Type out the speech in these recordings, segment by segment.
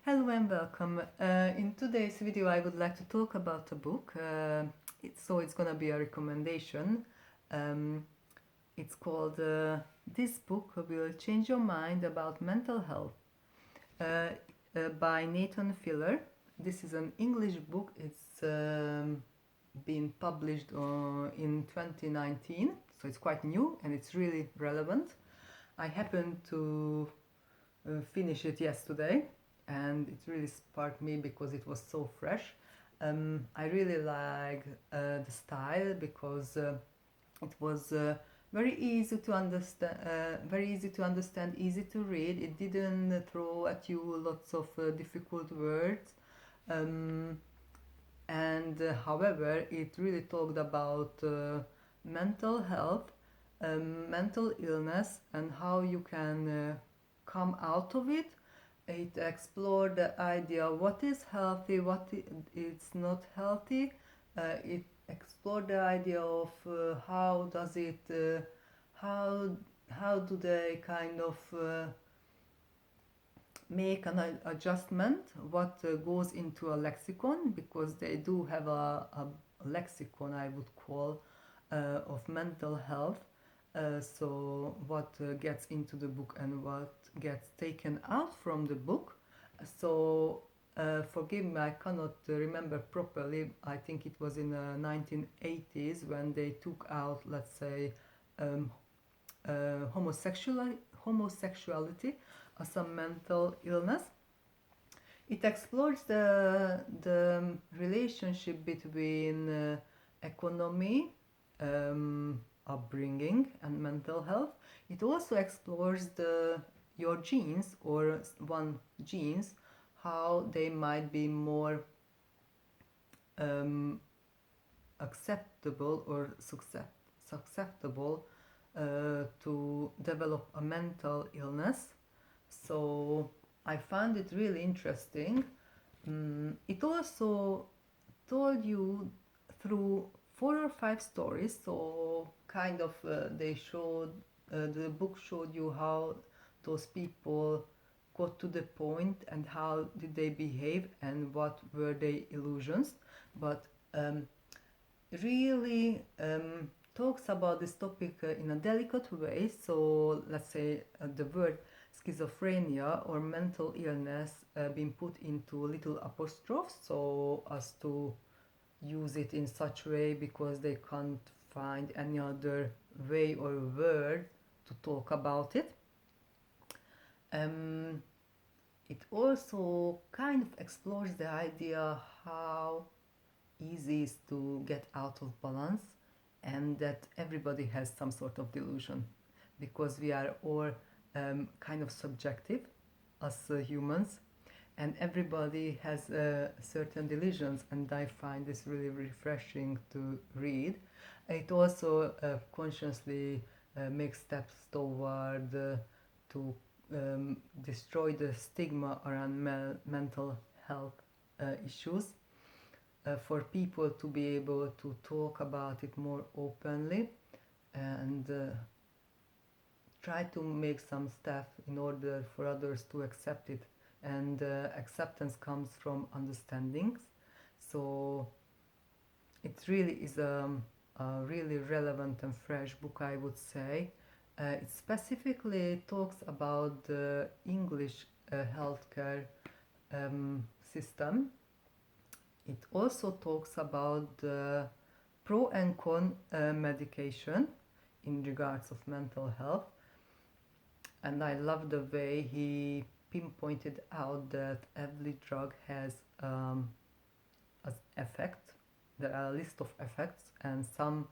Hello and welcome. In today's video I would like to talk about a book. It's gonna be a recommendation. It's called This Book Will Change Your Mind About Mental Health by Nathan Filler. This is an English book. It's been published in 2019, so it's quite new and it's really relevant. I happened to finish it yesterday and it really sparked me because it was so fresh. I really like the style because it was very easy to understand, easy to read. It didn't throw at you lots of difficult words, and however, it really talked about mental health, mental illness, and how you can come out of it. It explored the idea of what is healthy, it's not healthy. It explored the idea of how does it, how do they kind of make an adjustment, what goes into a lexicon, because they do have a lexicon, I would call, of mental health. So what gets into the book and what gets taken out from the book. So forgive me, I cannot remember properly. I think it was in the 1980s when they took out, let's say, homosexuality as a mental illness. It explores the relationship between economy, upbringing, and mental health. It also explores your genes, or one genes, how they might be more acceptable or susceptible to develop a mental illness. So I found it really interesting. It also told you through 4 or 5 stories, so kind of they showed, the book showed you how those people got to the point and how did they behave and what were their illusions, but really talks about this topic in a delicate way. So let's say the word schizophrenia or mental illness being put into little apostrophes, so as to use it in such a way because they can't find any other way or word to talk about it. It also kind of explores the idea how easy is to get out of balance, and that everybody has some sort of delusion, because we are all kind of subjective as humans, and everybody has certain delusions, and I find this really refreshing to read. It also consciously makes steps toward to destroy the stigma around mental health issues, for people to be able to talk about it more openly and try to make some stuff in order for others to accept it. And acceptance comes from understandings. So it really is a really relevant and fresh book, I would say. It specifically talks about the English healthcare system. It also talks about the pro and con medication in regards of mental health. And I love the way he pinpointed out that every drug has an effect. There are a list of effects, and some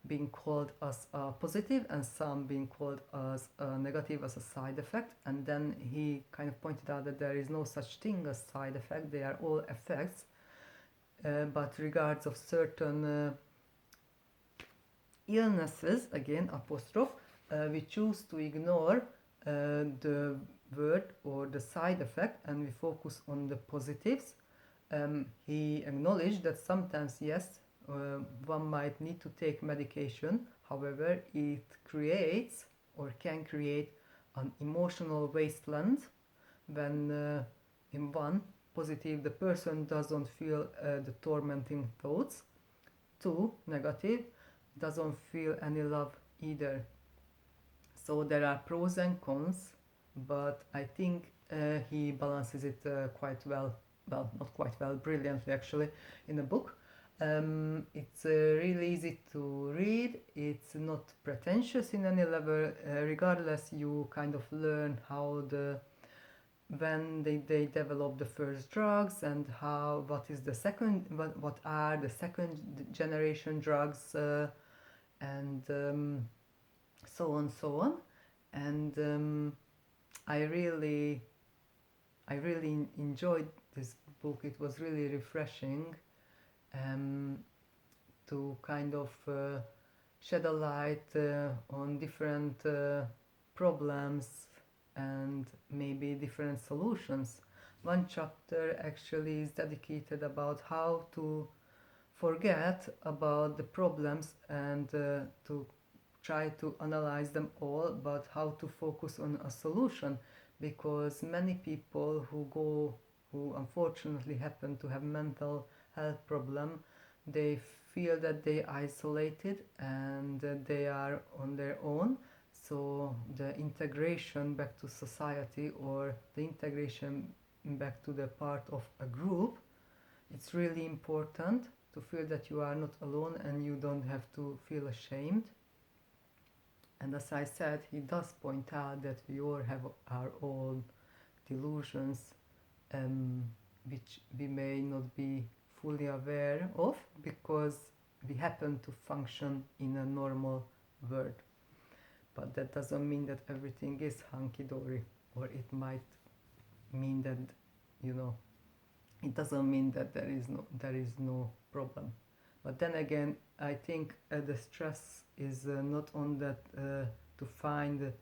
being called as positive and some being called as negative as a side effect. And then he kind of pointed out that there is no such thing as side effect, they are all effects. But regards of certain illnesses, again apostrophe, we choose to ignore the word or the side effect, and we focus on the positives. He acknowledged that sometimes, yes, one might need to take medication. However, it creates or can create an emotional wasteland when in one, positive, the person doesn't feel the tormenting thoughts. Two, negative, doesn't feel any love either. So there are pros and cons, but I think he balances it quite well. Well, not quite well, brilliantly actually, in the book. It's really easy to read. It's not pretentious in any level. Regardless, you kind of learn how the when they develop the first drugs and how what is the second what are the second generation drugs and so on, and I really enjoyed this book. It was really refreshing um, to kind of shed a light on different problems and maybe different solutions. One chapter actually is dedicated about how to forget about the problems and to try to analyze them all, but how to focus on a solution, because many people who unfortunately happen to have mental health problem, they feel that they isolated and they are on their own. So the integration back to society or the integration back to the part of a group, it's really important to feel that you are not alone and you don't have to feel ashamed. And as I said, he does point out that we all have our own delusions, which we may not be fully aware of because we happen to function in a normal world. But that doesn't mean that everything is hunky-dory, or it might mean that, you know, it doesn't mean that there is no problem. But then again, I think the stress is not on that to find the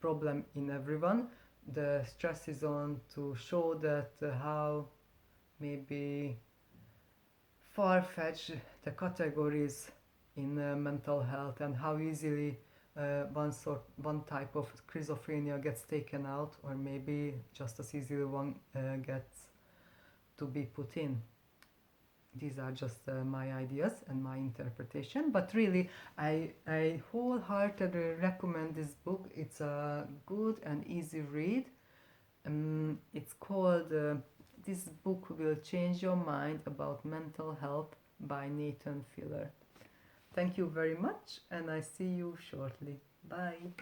problem in everyone. The stress is on to show that how maybe far-fetched the categories in mental health and how easily one type of schizophrenia gets taken out, or maybe just as easily one gets to be put in. These are just my ideas and my interpretation, but really I wholeheartedly recommend this book. It's a good and easy read. It's called This Book Will Change Your Mind About Mental Health by Nathan Filler. Thank you very much, and I see you shortly. Bye.